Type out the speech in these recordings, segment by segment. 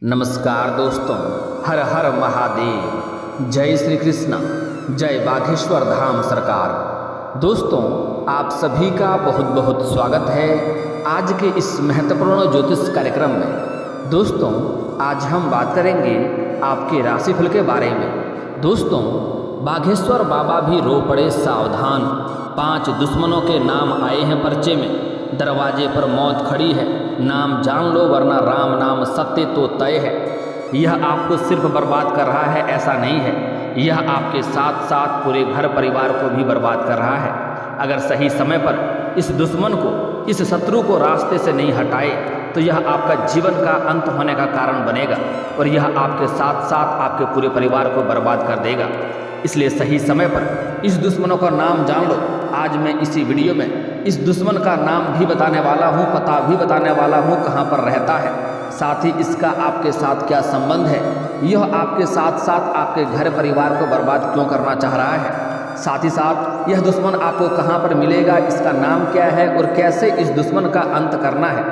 नमस्कार दोस्तों, हर हर महादेव, जय श्री कृष्ण, जय बागेश्वर धाम सरकार। दोस्तों, आप सभी का बहुत बहुत स्वागत है आज के इस महत्वपूर्ण ज्योतिष कार्यक्रम में। दोस्तों, आज हम बात करेंगे आपके राशिफल के बारे में। दोस्तों, बागेश्वर बाबा भी रो पड़े सावधान, 5 दुश्मनों के नाम आए हैं पर्चे में, दरवाजे पर मौत खड़ी है, नाम जान लो वरना राम नाम सत्य तो तय है। यह आपको सिर्फ बर्बाद कर रहा है ऐसा नहीं है, यह आपके साथ साथ पूरे घर परिवार को भी बर्बाद कर रहा है। अगर सही समय पर इस दुश्मन को, इस शत्रु को रास्ते से नहीं हटाए तो यह आपका जीवन का अंत होने का कारण बनेगा और यह आपके साथ साथ आपके पूरे परिवार को बर्बाद कर देगा। इसलिए सही समय पर इस दुश्मनों का नाम जान लो। आज मैं इसी वीडियो में इस दुश्मन का नाम भी बताने वाला हूँ, पता भी बताने वाला हूँ, कहाँ पर रहता है, साथ ही इसका आपके साथ क्या संबंध है, यह आपके साथ साथ आपके घर परिवार को बर्बाद क्यों करना चाह रहा है, साथ ही साथ यह दुश्मन आपको कहाँ पर मिलेगा, इसका नाम क्या है और कैसे इस दुश्मन का अंत करना है,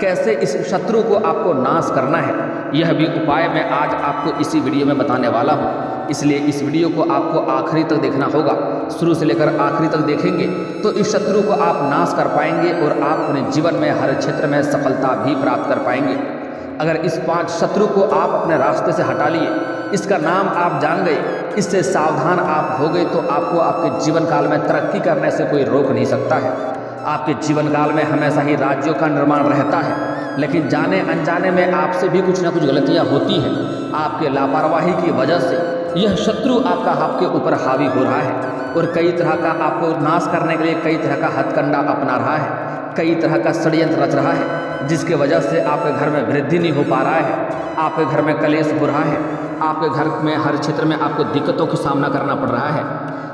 कैसे इस शत्रु को आपको नाश करना है, यह भी उपाय मैं आज आपको इसी वीडियो में बताने वाला हूँ। इसलिए इस वीडियो को आपको आखिरी तक देखना होगा। शुरू से लेकर आखिरी तक देखेंगे तो इस शत्रु को आप नाश कर पाएंगे और आप अपने जीवन में हर क्षेत्र में सफलता भी प्राप्त कर पाएंगे। अगर इस 5 शत्रु को आप अपने रास्ते से हटा लिए, इसका नाम आप जान गए, इससे सावधान आप हो गए, तो आपको आपके जीवन काल में तरक्की करने से कोई रोक नहीं सकता है। आपके जीवन काल में हमेशा ही राज्यों का निर्माण रहता है, लेकिन जाने अनजाने में आपसे भी कुछ ना कुछ गलतियां होती हैं। आपके लापरवाही की वजह से यह शत्रु आपके ऊपर हावी हो रहा है और कई तरह का आपको नाश करने के लिए कई तरह का हथकंडा अपना रहा है, कई तरह का षड्यंत्र रच रहा है, जिसकी वजह से आपके घर में वृद्धि नहीं हो पा रहा है, आपके घर में कलेश हो रहा है, आपके घर में हर क्षेत्र में आपको दिक्कतों का सामना करना पड़ रहा है,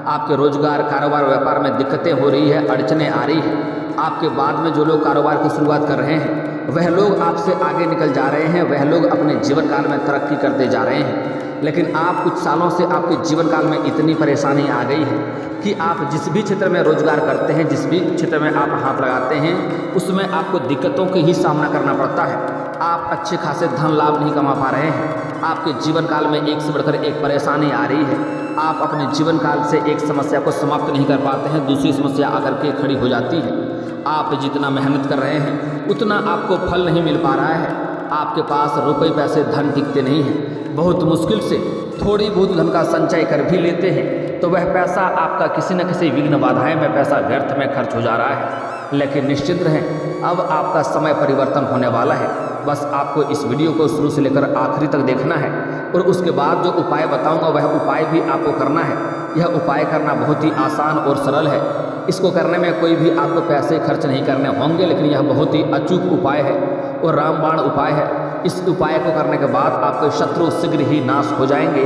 आपके रोजगार कारोबार व्यापार में दिक्कतें हो रही है, अड़चनें आ रही है। आपके बाद में जो लोग कारोबार की शुरुआत कर रहे हैं वह लोग आपसे आगे निकल जा रहे हैं, वह लोग अपने जीवन काल में तरक्की करते जा रहे हैं। लेकिन आप कुछ सालों से आपके जीवन काल में इतनी परेशानी आ गई है कि आप जिस भी क्षेत्र में रोजगार करते हैं, जिस भी क्षेत्र में आप हाथ लगाते हैं, उसमें आपको दिक्कतों का ही सामना करना पड़ता है। आप अच्छे खासे धन लाभ नहीं कमा पा रहे हैं, आपके जीवन काल में एक से बढ़कर एक परेशानी आ रही है, आप अपने जीवन काल से एक समस्या को समाप्त नहीं कर पाते हैं, दूसरी समस्या आकर के खड़ी हो जाती है। आप जितना मेहनत कर रहे हैं उतना आपको फल नहीं मिल पा रहा है, आपके पास रुपए पैसे धन टिकते नहीं हैं, बहुत मुश्किल से थोड़ी बहुत धन का संचय कर भी लेते हैं तो वह पैसा आपका किसी न किसी विघ्न बाधाएं में पैसा व्यर्थ में खर्च हो जा रहा है। लेकिन निश्चिंत रहें, अब आपका समय परिवर्तन होने वाला है। बस आपको इस वीडियो को शुरू से लेकर आखिरी तक देखना है और उसके बाद जो उपाय बताऊंगा वह उपाय भी आपको करना है। यह उपाय करना बहुत ही आसान और सरल है, इसको करने में कोई भी आपको पैसे खर्च नहीं करने होंगे, लेकिन यह बहुत ही अचूक उपाय है और रामबाण उपाय है। इस उपाय को करने के बाद आपके शत्रु शीघ्र ही नाश हो जाएंगे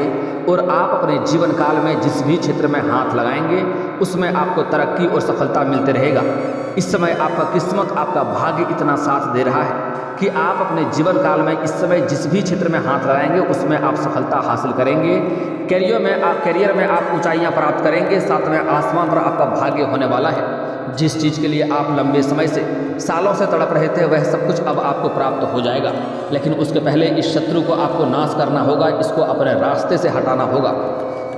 और आप अपने जीवन काल में जिस भी क्षेत्र में हाथ लगाएंगे उसमें आपको तरक्की और सफलता मिलते रहेगा। इस समय आपका किस्मत, आपका भाग्य इतना साथ दे रहा है कि आप अपने जीवन काल में इस समय जिस भी क्षेत्र में हाथ लगाएंगे उसमें आप सफलता हासिल करेंगे। करियर में आप ऊंचाइयां प्राप्त करेंगे, साथ में आसमान पर आपका भाग्य होने वाला है। जिस चीज़ के लिए आप लंबे समय से, सालों से तड़प रहे थे वह सब कुछ अब आपको प्राप्त हो जाएगा। लेकिन उसके पहले इस शत्रु को आपको नाश करना होगा, इसको अपने रास्ते से हटाना होगा।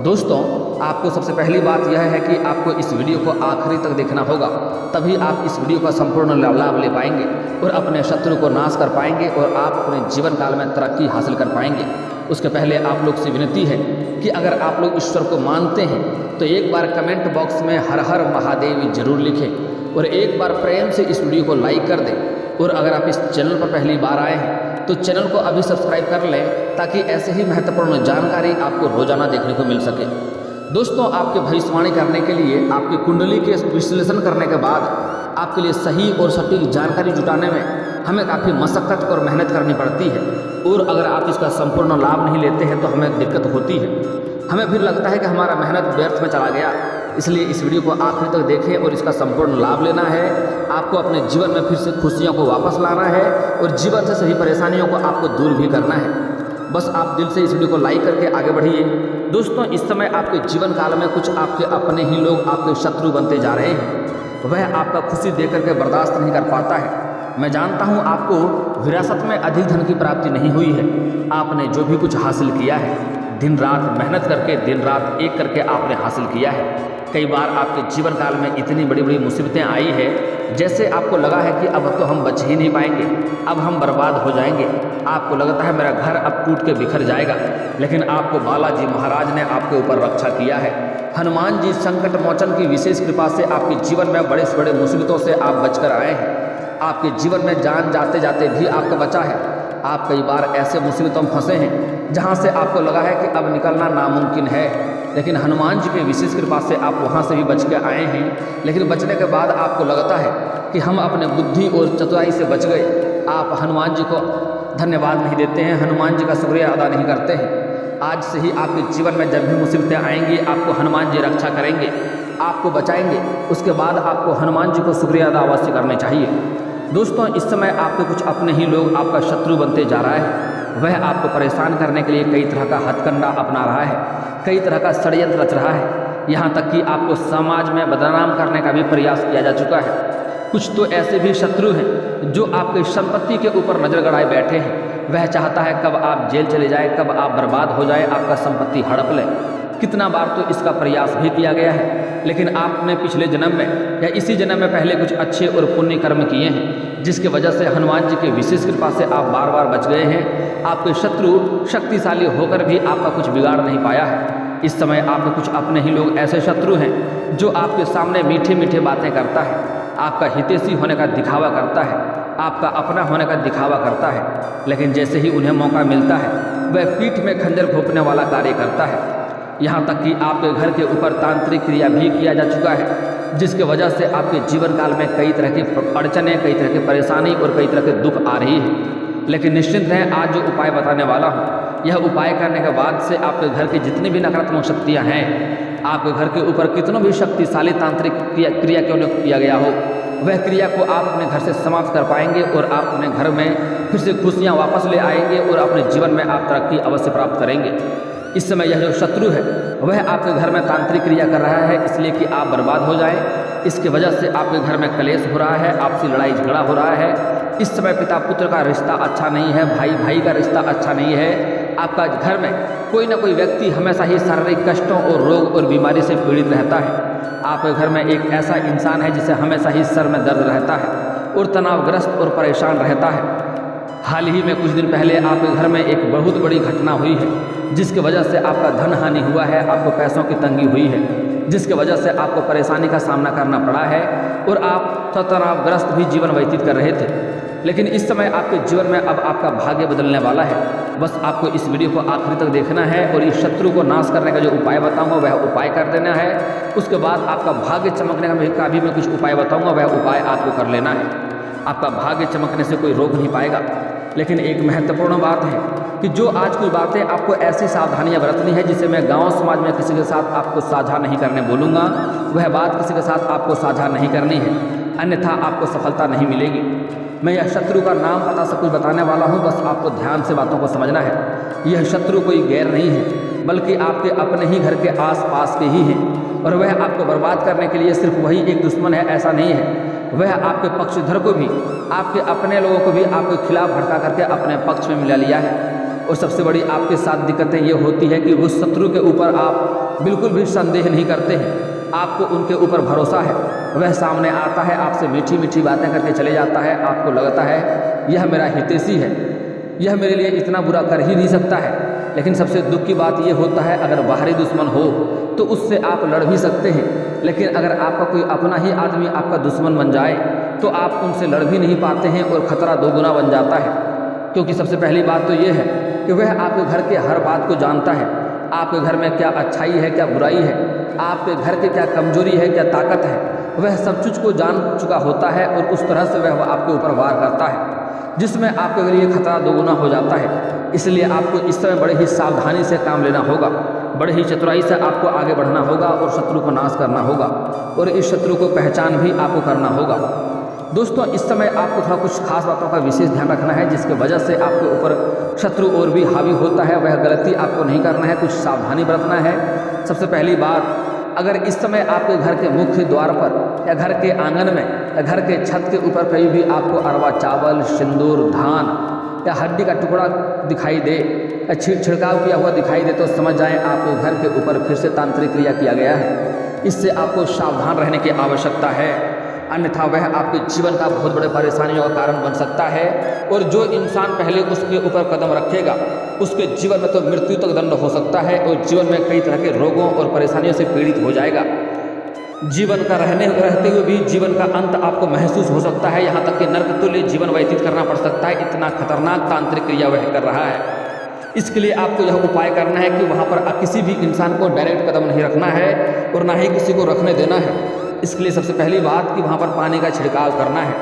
दोस्तों, आपको सबसे पहली बात यह है कि आपको इस वीडियो को आखिरी तक देखना होगा, तभी आप इस वीडियो का संपूर्ण लाभ ले पाएंगे और अपने शत्रु को नाश कर पाएंगे और आप अपने जीवन काल में तरक्की हासिल कर पाएंगे। उसके पहले आप लोग से विनती है कि अगर आप लोग ईश्वर को मानते हैं तो एक बार कमेंट बॉक्स में हर हर महादेव जरूर लिखें और एक बार प्रेम से इस वीडियो को लाइक कर दें। और अगर आप इस चैनल पर पहली बार आए हैं तो चैनल को अभी सब्सक्राइब कर लें ताकि ऐसे ही महत्वपूर्ण जानकारी आपको रोजाना देखने को मिल सके। दोस्तों, आपके भविष्यवाणी करने के लिए, आपकी कुंडली के विश्लेषण करने के बाद आपके लिए सही और सटीक जानकारी जुटाने में हमें काफ़ी मशक्क़त और मेहनत करनी पड़ती है और अगर आप इसका संपूर्ण लाभ नहीं लेते हैं तो हमें दिक्कत होती है। हमें फिर लगता है कि हमारा मेहनत व्यर्थ में चला गया। इसलिए इस वीडियो को आखिर तक देखें और इसका संपूर्ण लाभ लेना है। आपको अपने जीवन में फिर से खुशियों को वापस लाना है और जीवन से सभी परेशानियों को आपको दूर भी करना है। बस आप दिल से इस वीडियो को लाइक करके आगे बढ़िए। दोस्तों, इस समय आपके जीवन काल में कुछ आपके अपने ही लोग आपके शत्रु बनते जा रहे हैं। वह आपका खुशी देख करके बर्दाश्त नहीं कर पाता है, मैं जानता हूँ आपको विरासत में अधिक धन की प्राप्ति नहीं हुई है। आपने जो भी कुछ हासिल किया है दिन रात मेहनत करके, दिन रात एक करके आपने हासिल किया है। कई बार आपके जीवन काल में इतनी बड़ी बड़ी मुसीबतें आई है, जैसे आपको लगा है कि अब तो हम बच ही नहीं पाएंगे, अब हम बर्बाद हो जाएंगे। आपको लगता है मेरा घर अब टूट के बिखर जाएगा, लेकिन आपको बालाजी महाराज ने आपके ऊपर रक्षा किया है। हनुमान जी संकट मोचन की विशेष कृपा से आपके जीवन में बड़े से बड़े मुसीबतों से आप बचकर आए हैं। आपके जीवन में जान जाते जाते भी आपका बचा है। आप कई बार ऐसे मुसीबतों में फंसे हैं जहां से आपको लगा है कि अब निकलना नामुमकिन है, लेकिन हनुमान जी की विशेष कृपा से आप वहां से भी बच के आए हैं। लेकिन बचने के बाद आपको लगता है कि हम अपने बुद्धि और चतुराई से बच गए। आप हनुमान जी को धन्यवाद नहीं देते हैं, हनुमान जी का शुक्रिया अदा नहीं करते हैं। आज से ही आपके जीवन में जब भी मुसीबतें आएंगी, आपको हनुमान जी रक्षा करेंगे, आपको बचाएंगे। उसके बाद आपको हनुमान जी को शुक्रिया अदा अवश्य करने चाहिए। दोस्तों, इस समय आपके कुछ अपने ही लोग आपका शत्रु बनते जा रहा है। वह आपको परेशान करने के लिए कई तरह का हथकंडा अपना रहा है, कई तरह का षड्यंत्र रच रहा है। यहाँ तक कि आपको समाज में बदनाम करने का भी प्रयास किया जा चुका है। कुछ तो ऐसे भी शत्रु हैं जो आपकी संपत्ति के ऊपर नज़र गड़ाए बैठे हैं। वह चाहता है कब आप जेल चले जाए, कब आप बर्बाद हो जाए, आपका संपत्ति हड़प ले। कितना बार तो इसका प्रयास भी किया गया है, लेकिन आपने पिछले जन्म में या इसी जन्म में पहले कुछ अच्छे और पुण्य कर्म किए हैं, जिसकी वजह से हनुमान जी की विशेष कृपा से आप बार बार बच गए हैं। आपके शत्रु शक्तिशाली होकर भी आपका कुछ बिगाड़ नहीं पाया है। इस समय आपके कुछ अपने ही लोग ऐसे शत्रु हैं जो आपके सामने मीठे मीठे बातें करता है, आपका हितैषी होने का दिखावा करता है, आपका अपना होने का दिखावा करता है, लेकिन जैसे ही उन्हें मौका मिलता है वह पीठ में खंजर घोंपने वाला कार्य करता है। यहाँ तक कि आपके घर के ऊपर तांत्रिक क्रिया भी किया जा चुका है, जिसके वजह से आपके जीवन काल में कई तरह की अड़चनें, कई तरह की परेशानी और कई तरह के दुख आ रही है। लेकिन निश्चिंत रहें, आज जो उपाय बताने वाला हूँ, यह उपाय करने के बाद से आपके घर की जितनी भी नकारात्मक शक्तियाँ हैं, आपके घर के ऊपर कितनों भी शक्तिशाली तांत्रिक क्रिया क्यों न किया गया हो, वह क्रिया को आप अपने घर से समाप्त कर पाएंगे और आप अपने घर में फिर से खुशियाँ वापस ले आएंगे और अपने जीवन में आप तरक्की अवश्य प्राप्त करेंगे। इस समय यह जो शत्रु है वह आपके घर में तांत्रिक क्रिया कर रहा है, इसलिए कि आप बर्बाद हो जाएं। इसकी वजह से आपके घर में कलेश हो रहा है, आपसी लड़ाई झगड़ा हो रहा है। इस समय पिता पुत्र का रिश्ता अच्छा नहीं है, भाई भाई का रिश्ता अच्छा नहीं है। आपका घर में कोई ना कोई व्यक्ति हमेशा ही शारीरिक कष्टों और रोग और बीमारी से पीड़ित रहता है। आपके घर में एक ऐसा इंसान है जिसे हमेशा ही सर में दर्द रहता है और तनावग्रस्त और परेशान रहता है। हाल ही में कुछ दिन पहले आपके घर में एक बहुत बड़ी घटना हुई है, जिसकी वजह से आपका धन हानि हुआ है, आपको पैसों की तंगी हुई है, जिसकी वजह से आपको परेशानी का सामना करना पड़ा है और आप तनावग्रस्त भी जीवन व्यतीत कर रहे थे। लेकिन इस समय आपके जीवन में अब आपका भाग्य बदलने वाला है। बस आपको इस वीडियो को आखिरी तक देखना है और इस शत्रु को नाश करने का जो उपाय बताऊंगा वह उपाय कर देना है। उसके बाद आपका भाग्य चमकने का भी मैं कुछ उपाय बताऊंगा, वह उपाय आपको कर लेना है। आपका भाग्य चमकने से कोई रोक नहीं पाएगा। लेकिन एक महत्वपूर्ण बात है कि जो आज कुछ बातें आपको ऐसी सावधानियां बरतनी है जिसे मैं गांव समाज में किसी के साथ आपको साझा नहीं करने बोलूँगा, वह बात किसी के साथ आपको साझा नहीं करनी है, अन्यथा आपको सफलता नहीं मिलेगी। मैं यह शत्रु का नाम पता सब कुछ बताने वाला हूँ, बस आपको ध्यान से बातों को समझना है। यह शत्रु कोई गैर नहीं है, बल्कि आपके अपने ही घर के आसपास के ही हैं और वह आपको बर्बाद करने के लिए सिर्फ वही एक दुश्मन है, ऐसा नहीं है। वह आपके पक्षधर को भी, आपके अपने लोगों को भी आपके खिलाफ भड़का करके अपने पक्ष में मिला लिया है। और सबसे बड़ी आपके साथ दिक्कतें ये होती है कि उस शत्रु के ऊपर आप बिल्कुल भी संदेह नहीं करते हैं, आपको उनके ऊपर भरोसा है। वह सामने आता है, आपसे मीठी मीठी बातें करके चले जाता है, आपको लगता है यह मेरा हितैषी है, यह मेरे लिए इतना बुरा कर ही नहीं सकता है। लेकिन सबसे दुख की बात यह होता है, अगर बाहरी दुश्मन हो तो उससे आप लड़ भी सकते हैं, लेकिन अगर आपका कोई अपना ही आदमी आपका दुश्मन बन जाए तो आप उनसे लड़ भी नहीं पाते हैं और खतरा दोगुना बन जाता है। क्योंकि सबसे पहली बात तो ये है कि वह आपके घर के हर बात को जानता है, आपके घर में क्या अच्छाई है, क्या बुराई है, आपके घर के क्या कमजोरी है, क्या ताकत है, वह सब चीज़ को जान चुका होता है और उस तरह से वह आपके ऊपर वार करता है, जिसमें आपके लिए खतरा दोगुना हो जाता है। इसलिए आपको इस समय बड़े ही सावधानी से काम लेना होगा, बड़े ही चतुराई से आपको आगे बढ़ना होगा और शत्रु को नाश करना होगा और इस शत्रु को पहचान भी आपको करना होगा। दोस्तों, इस समय आपको थोड़ा कुछ खास बातों का विशेष ध्यान रखना है, जिसके वजह से आपके ऊपर शत्रु और भी हावी होता है। वह गलती आपको नहीं करना है, कुछ सावधानी बरतना है। सबसे पहली बात, अगर इस समय आपके घर के मुख्य द्वार पर या घर के आंगन में या घर के छत के ऊपर कहीं भी आपको अरवा चावल, सिंदूर, धान या हड्डी का टुकड़ा दिखाई दे या छिड़काव किया हुआ दिखाई दे तो समझ जाएं आपके घर के ऊपर फिर से तांत्रिक क्रिया किया गया है। इससे आपको सावधान रहने की आवश्यकता है, अन्यथा वह आपके जीवन का बहुत बड़े परेशानियों का कारण बन सकता है। और जो इंसान पहले उसके ऊपर कदम रखेगा उसके जीवन में तो मृत्यु तक दंड हो सकता है और जीवन में कई तरह के रोगों और परेशानियों से पीड़ित हो जाएगा। जीवन का रहते हुए भी जीवन का अंत आपको महसूस हो सकता है, यहाँ तक कि नर्क तुल्य जीवन व्यतीत करना पड़ सकता है। इतना खतरनाक तांत्रिक क्रिया वह कर रहा है। इसके लिए आपको यह उपाय करना है कि वहाँ पर किसी भी इंसान को डायरेक्ट कदम नहीं रखना है और ना ही किसी को रखने देना है। इसके लिए सबसे पहली बात कि वहाँ पर पानी का छिड़काव करना है,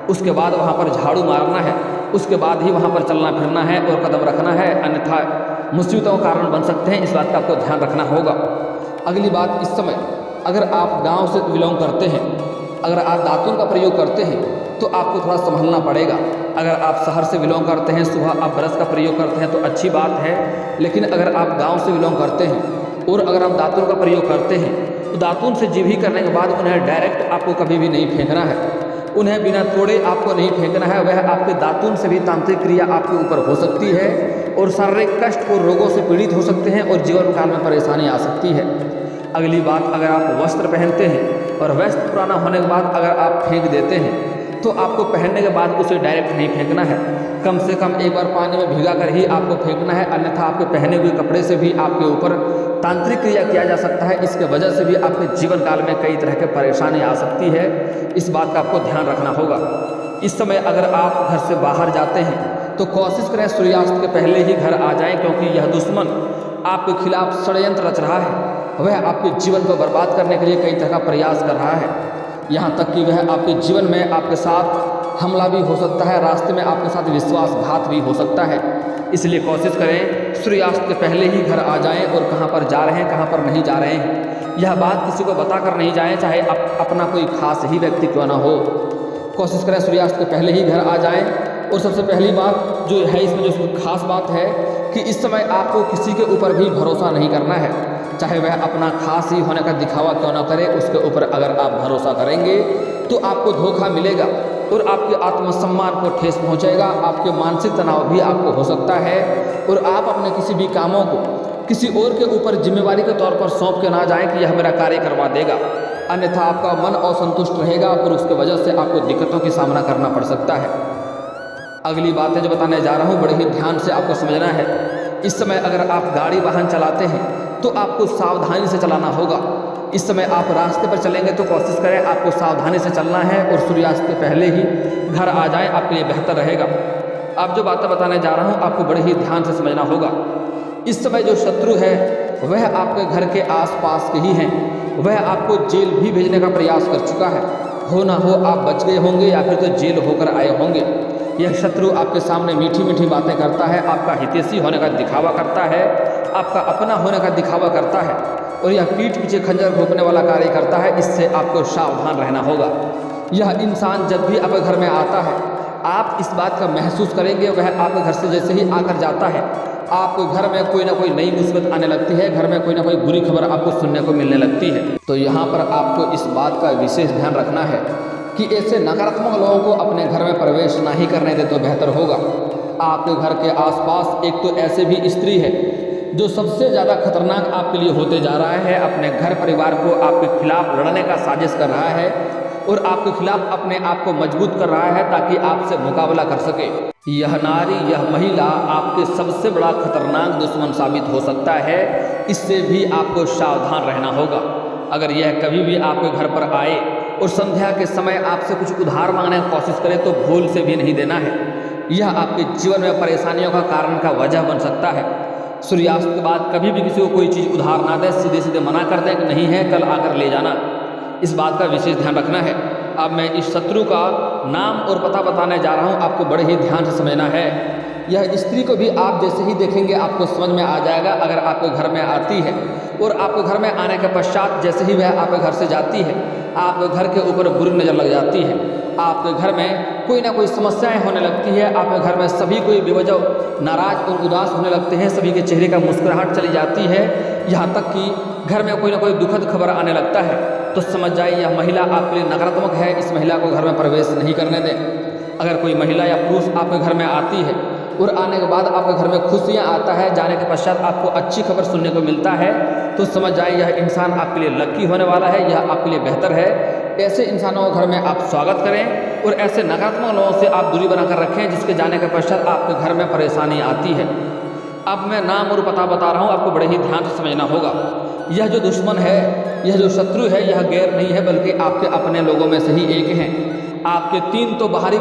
उसके बाद वहाँ पर झाड़ू मारना है, उसके बाद ही वहाँ पर चलना फिरना है और कदम रखना है, अन्यथा मुसीबतों का कारण बन सकते हैं। इस बात का आपको ध्यान रखना होगा। अगली बात, इस समय अगर आप गांव से बिलोंग करते हैं, अगर आप दातुन का प्रयोग करते हैं तो आपको थोड़ा संभलना पड़ेगा। अगर आप शहर से बिलोंग करते हैं, सुबह आप ब्रश का प्रयोग करते हैं तो अच्छी बात है, लेकिन अगर आप गांव से बिलोंग करते हैं और अगर आप दातुन का प्रयोग करते हैं तो दातुन से जीभी करने के बाद उन्हें डायरेक्ट आपको कभी भी नहीं फेंकना है, उन्हें बिना तोड़े आपको नहीं फेंकना है। वह आपके दातुन से भी तांत्रिक क्रिया आपके ऊपर हो सकती है और शारीरिक कष्ट और रोगों से पीड़ित हो सकते हैं और जीवन काल में परेशानी आ सकती है। अगली बात, अगर आप वस्त्र पहनते हैं और वस्त्र पुराना होने के बाद अगर आप फेंक देते हैं तो आपको पहनने के बाद उसे डायरेक्ट नहीं फेंकना है, कम से कम एक बार पानी में भिगा कर ही आपको फेंकना है, अन्यथा आपके पहने हुए कपड़े से भी आपके ऊपर तांत्रिक क्रिया किया जा सकता है। इसके वजह से भी आपके जीवन काल में कई तरह के परेशानी आ सकती है। इस बात का आपको ध्यान रखना होगा। इस समय अगर आप घर से बाहर जाते हैं तो कोशिश करें सूर्यास्त के पहले ही घर आ जाएं, क्योंकि यह दुश्मन आपके खिलाफ षड्यंत्र रच रहा है। वह आपके जीवन को बर्बाद करने के लिए कई तरह का प्रयास कर रहा है, यहाँ तक कि वह आपके जीवन में आपके साथ हमला भी हो सकता है, रास्ते में आपके साथ विश्वासघात भी हो सकता है। इसलिए कोशिश करें सूर्यास्त के पहले ही घर आ जाएं और कहाँ पर जा रहे हैं कहाँ पर नहीं जा रहे हैं यह बात किसी को बताकर नहीं जाएं, चाहे अपना कोई खास ही व्यक्ति क्यों ना हो। कोशिश करें सूर्यास्त के पहले ही घर आ जाएं। और सबसे पहली बात जो है इसमें जो खास बात है कि इस समय आपको किसी के ऊपर भी भरोसा नहीं करना है, चाहे वह अपना खास ही होने का दिखावा क्यों ना करे, उसके ऊपर अगर आप भरोसा करेंगे तो आपको धोखा मिलेगा और आपके आत्मसम्मान को ठेस पहुंचेगा, आपके मानसिक तनाव भी आपको हो सकता है और आप अपने किसी भी कामों को किसी और के ऊपर जिम्मेवारी के तौर पर सौंप के ना जाएं कि यह मेरा कार्य करवा देगा, अन्यथा आपका मन असंतुष्ट रहेगा और उसके वजह से आपको दिक्कतों की सामना करना पड़ सकता है। अगली बातें जो बताने जा रहा हूँ बड़े ही ध्यान से आपको समझना है। इस समय अगर आप गाड़ी वाहन चलाते हैं तो आपको सावधानी से चलाना होगा। इस समय आप रास्ते पर चलेंगे तो कोशिश करें आपको सावधानी से चलना है और सूर्यास्त के पहले ही घर आ जाएं, आपके लिए बेहतर रहेगा। अब जो बातें बताने जा रहा हूँ आपको बड़े ही ध्यान से समझना होगा। इस समय जो शत्रु है वह आपके घर के आसपास के ही हैं, वह आपको जेल भी भेजने का प्रयास कर चुका है। हो ना हो आप बच गए होंगे या फिर तो जेल होकर आए होंगे। यह शत्रु आपके सामने मीठी मीठी बातें करता है, आपका हितैषी होने का दिखावा करता है, आपका अपना होने का दिखावा करता है और यह पीठ पीछे खंजर घोंपने वाला कार्य करता है। इससे आपको सावधान रहना होगा। यह इंसान जब भी आपके घर में आता है आप इस बात का महसूस करेंगे, वह आपके घर से जैसे ही आकर जाता है आपके घर में कोई ना कोई नई मुसीबत आने लगती है, घर में कोई ना कोई बुरी खबर आपको सुनने को मिलने लगती है। तो यहाँ पर आपको इस बात का विशेष ध्यान रखना है कि ऐसे नकारात्मक लोगों को अपने घर में प्रवेश ना ही करने दे तो बेहतर होगा। आपके घर के आसपास एक तो ऐसे भी स्त्री है जो सबसे ज़्यादा खतरनाक आपके लिए होते जा रहा है, अपने घर परिवार को आपके खिलाफ लड़ने का साजिश कर रहा है और आपके खिलाफ अपने आप को मजबूत कर रहा है ताकि आपसे मुकाबला कर सके। यह नारी, यह महिला आपके सबसे बड़ा खतरनाक दुश्मन साबित हो सकता है। इससे भी आपको सावधान रहना होगा। अगर यह कभी भी आपके घर पर आए और संध्या के समय आपसे कुछ उधार मांगने की कोशिश करे तो भूल से भी नहीं देना है। यह आपके जीवन में परेशानियों का कारण का वजह बन सकता है। सूर्यास्त के बाद कभी भी किसी को कोई चीज़ उधार ना दे, सीधे सीधे मना कर दें कि नहीं है कल आकर ले जाना। इस बात का विशेष ध्यान रखना है। अब मैं इस शत्रु का नाम और पता बताने जा रहा हूँ, आपको बड़े ही ध्यान से समझना है। यह स्त्री को भी आप जैसे ही देखेंगे आपको समझ में आ जाएगा। अगर आपके घर में आती है और आपके घर में आने के पश्चात जैसे ही वह आपके घर से जाती है आपके घर के ऊपर बुरी नज़र लग जाती है, आपके घर में कोई ना कोई समस्याएं होने लगती है। आपके घर में सभी कोई बेवजह नाराज और उदास होने लगते हैं, सभी के चेहरे का मुस्कुराहट चली जाती है, यहाँ तक कि घर में कोई ना कोई दुखद खबर आने लगता है, तो समझ जाइए यह महिला आपके लिए नकारात्मक है। इस महिला को घर में प्रवेश नहीं करने दें। अगर कोई महिला या पुरुष आपके घर में आती है और आने के बाद आपके घर में खुशियाँ आता है, जाने के पश्चात आपको अच्छी खबर सुनने को मिलता है, तो समझ जाए यह इंसान आपके लिए लकी होने वाला है, यह आपके लिए बेहतर है। ऐसे इंसानों को घर में आप स्वागत करें और ऐसे नकारात्मक लोगों से आप दूरी बनाकर रखें जिसके जाने के पश्चात आपके घर में परेशानी आती है। अब मैं नाम और पता बता रहा हूँ, आपको बड़े ही ध्यान से समझना होगा। यह जो दुश्मन है, यह जो शत्रु है, यह गैर नहीं है बल्कि आपके अपने लोगों में से ही एक हैं। आपके 3 तो बाहरी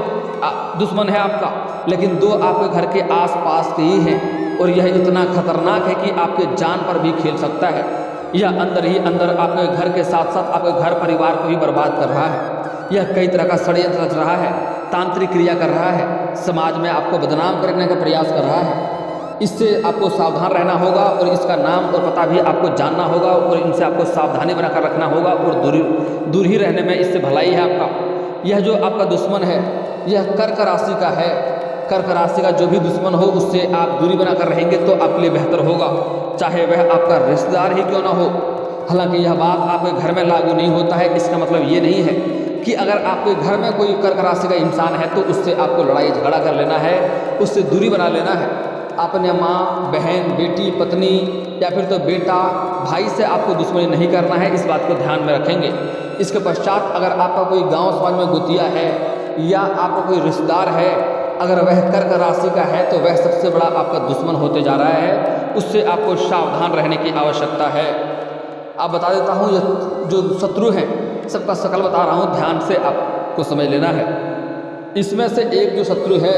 दुश्मन है आपका, लेकिन 2 आपके घर के आसपास के ही हैं और यह इतना खतरनाक है कि आपके जान पर भी खेल सकता है। यह अंदर ही अंदर आपके घर के साथ साथ आपके घर परिवार को भी बर्बाद कर रहा है। यह कई तरह का षड्यंत्र रच रहा है, तांत्रिक क्रिया कर रहा है, समाज में आपको बदनाम करने का प्रयास कर रहा है। इससे आपको सावधान रहना होगा और इसका नाम और पता भी आपको जानना होगा और इनसे आपको सावधानी बनाकर रखना होगा और दूर ही रहने में इससे भलाई है आपका। यह जो आपका दुश्मन है यह कर्क राशि का है। कर्क राशि का जो भी दुश्मन हो उससे आप दूरी बनाकर रहेंगे तो आपके लिए बेहतर होगा, चाहे वह आपका रिश्तेदार ही क्यों ना हो। हालांकि यह बात आपके घर में लागू नहीं होता है। इसका मतलब ये नहीं है कि अगर आपके घर में कोई कर्क राशि का इंसान है तो उससे आपको लड़ाई झगड़ा कर लेना है, उससे दूरी बना लेना है। अपने माँ, बहन, बेटी, पत्नी या फिर तो बेटा, भाई से आपको दुश्मनी नहीं करना है, इस बात को ध्यान में रखेंगे। इसके पश्चात अगर आपका कोई गांव समाज में गुतिया है या आपका कोई रिश्तेदार है, अगर वह कर्क राशि का है तो वह सबसे बड़ा आपका दुश्मन होते जा रहा है, उससे आपको सावधान रहने की आवश्यकता है। आप बता देता हूँ, यह जो शत्रु हैं सबका शकल बता रहा हूँ, ध्यान से आपको समझ लेना है। इसमें से एक जो शत्रु है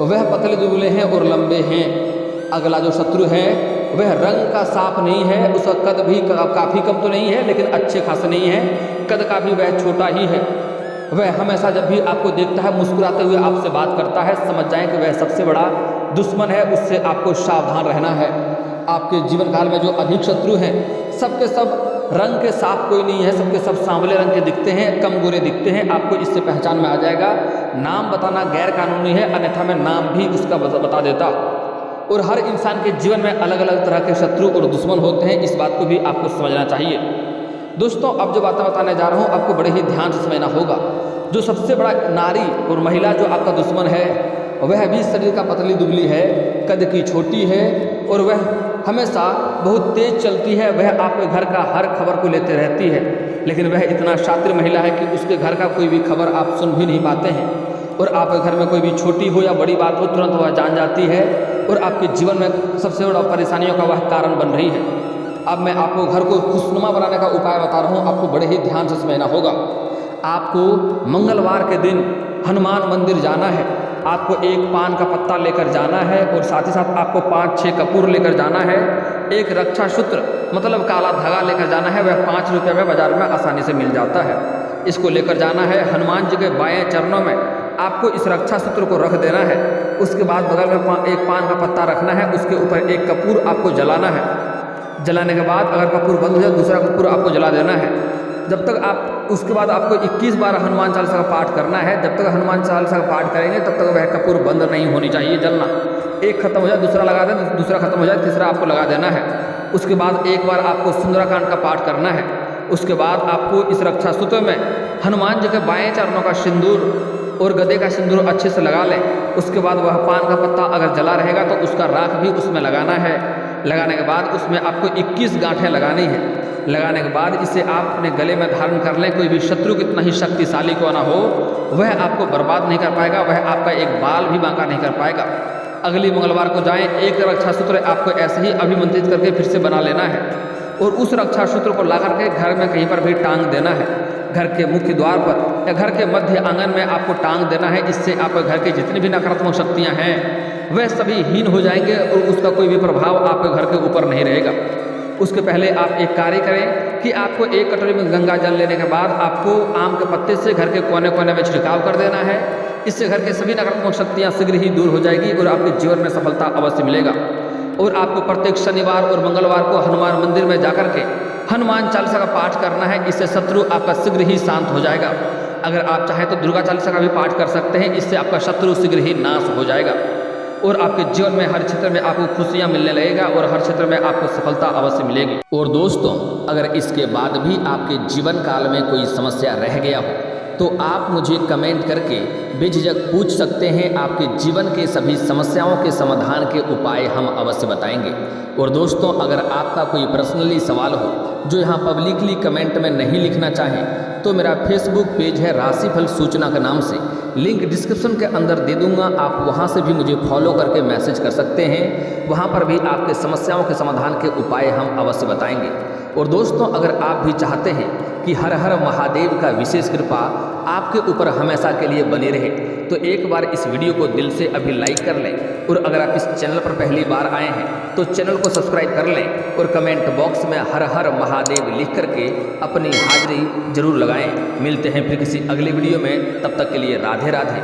वह पतले दुबले हैं और लंबे हैं। अगला जो शत्रु है वह रंग का साफ नहीं है, उसका कद भी काफ़ी कम तो नहीं है लेकिन अच्छे खासे नहीं है, कद का भी वह छोटा ही है। वह हमेशा जब भी आपको देखता है मुस्कुराते हुए आपसे बात करता है, समझ जाएं कि वह सबसे बड़ा दुश्मन है, उससे आपको सावधान रहना है। आपके जीवन काल में जो अधिक शत्रु हैं सबके सब रंग के साफ कोई नहीं है, सबके सब सांवले रंग के दिखते हैं, कम गोरे दिखते हैं। आपको इससे पहचान में आ जाएगा। नाम बताना गैर कानूनी है, अन्यथा मैं नाम भी उसका बता देता। और हर इंसान के जीवन में अलग अलग तरह के शत्रु और दुश्मन होते हैं, इस बात को भी आपको समझना चाहिए। दोस्तों, अब जो बातें बताने जा रहा हूँ आपको बड़े ही ध्यान से समझना होगा। जो सबसे बड़ा नारी और महिला जो आपका दुश्मन है वह भी शरीर का पतली दुबली है, कद की छोटी है और वह हमेशा बहुत तेज चलती है। वह आपके घर का हर खबर को लेते रहती है, लेकिन वह इतना शातिर महिला है कि उसके घर का कोई भी खबर आप सुन भी नहीं पाते हैं। और आपके घर में कोई भी छोटी हो या बड़ी बात हो तुरंत वह जान जाती है और आपके जीवन में सबसे बड़ा परेशानियों का वह कारण बन रही है। अब मैं आपको घर को खुशनुमा बनाने का उपाय बता रहा हूँ, आपको बड़े ही ध्यान से समझना होगा। आपको मंगलवार के दिन हनुमान मंदिर जाना है, आपको एक पान का पत्ता लेकर जाना है और साथ ही साथ आपको 5-6 कपूर लेकर जाना है। एक रक्षा सूत्र मतलब काला धागा लेकर जाना है, वह 5 रुपये में बाजार में आसानी से मिल जाता है। इसको लेकर जाना है। हनुमान जी के बाएं चरणों में आपको इस रक्षा सूत्र को रख देना है। उसके बाद बगल में एक पान का पत्ता रखना है, उसके ऊपर एक कपूर आपको जलाना है। जलाने के बाद अगर कपूर बंद हो जाए दूसरा कपूर आपको जला देना है। जब तक आप उसके बाद आपको 21 बार हनुमान चालीसा का पाठ करना है। जब तक हनुमान चालीसा का पाठ करेंगे तब तक वह कपूर बंद नहीं होनी चाहिए जलना। एक खत्म हो जाए दूसरा लगा दें, दूसरा खत्म हो जाए तीसरा आपको लगा देना है। उसके बाद एक बार आपको सुंदराकांड का पाठ करना है। उसके बाद आपको इस रक्षा सूत्र में हनुमान जी के बाएं चरणों का सिंदूर और गदे का सिंदूर अच्छे से लगा लें। उसके बाद वह पान का पत्ता अगर जला रहेगा तो उसका राख भी उसमें लगाना है। लगाने के बाद उसमें आपको 21 गांठें लगानी है। लगाने के बाद इसे आप अपने गले में धारण कर लें। कोई भी शत्रु कितना ही शक्तिशाली क्यों ना हो वह आपको बर्बाद नहीं कर पाएगा, वह आपका एक बाल भी बांका नहीं कर पाएगा। अगली मंगलवार को जाएं, एक रक्षा सूत्र आपको ऐसे ही अभिमंत्रित करके फिर से बना लेना है और उस रक्षा सूत्र को ला करके घर में कहीं पर भी टांग देना है। घर के मुख्य द्वार पर या घर के मध्य आंगन में आपको टांग देना है। इससे आपके घर की जितनी भी नकारात्मक शक्तियाँ हैं वह सभी हीन हो जाएंगे और उसका कोई भी प्रभाव आपके घर के ऊपर नहीं रहेगा। उसके पहले आप एक कार्य करें कि आपको एक कटोरी में गंगा जल लेने के बाद आपको आम के पत्ते से घर के कोने कोने में छिड़काव कर देना है। इससे घर की सभी नकारात्मक शक्तियाँ शीघ्र ही दूर हो जाएगी और आपके जीवन में सफलता अवश्य मिलेगा। और आपको प्रत्येक शनिवार और मंगलवार को हनुमान मंदिर में जाकर के हनुमान चालीसा का पाठ करना है। इससे शत्रु आपका शीघ्र ही शांत हो जाएगा। अगर आप चाहें तो दुर्गा चालीसा का भी पाठ कर सकते हैं। इससे आपका शत्रु शीघ्र ही नाश हो जाएगा और आपके जीवन में हर क्षेत्र में आपको खुशियां मिलने लगेगा और हर क्षेत्र में आपको सफलता अवश्य मिलेगी। और दोस्तों, अगर इसके बाद भी आपके जीवन काल में कोई समस्या रह गया हो तो आप मुझे कमेंट करके बेझिझक पूछ सकते हैं। आपके जीवन के सभी समस्याओं के समाधान के उपाय हम अवश्य बताएंगे। और दोस्तों, अगर आपका कोई पर्सनली सवाल हो जो यहाँ पब्लिकली कमेंट में नहीं लिखना चाहें तो मेरा फेसबुक पेज है राशिफल सूचना के नाम से, लिंक डिस्क्रिप्शन के अंदर दे दूंगा। आप वहां से भी मुझे फॉलो करके मैसेज कर सकते हैं। वहां पर भी आपके समस्याओं के समाधान के उपाय हम अवश्य बताएंगे। और दोस्तों, अगर आप भी चाहते हैं कि हर हर महादेव का विशेष कृपा आपके ऊपर हमेशा के लिए बनी रहे तो एक बार इस वीडियो को दिल से अभी लाइक कर लें। और अगर आप इस चैनल पर पहली बार आए हैं तो चैनल को सब्सक्राइब कर लें और कमेंट बॉक्स में हर हर महादेव लिख करके अपनी हाजिरी जरूर लगाएं। मिलते हैं फिर किसी अगली वीडियो में, तब तक के लिए राधे राधे।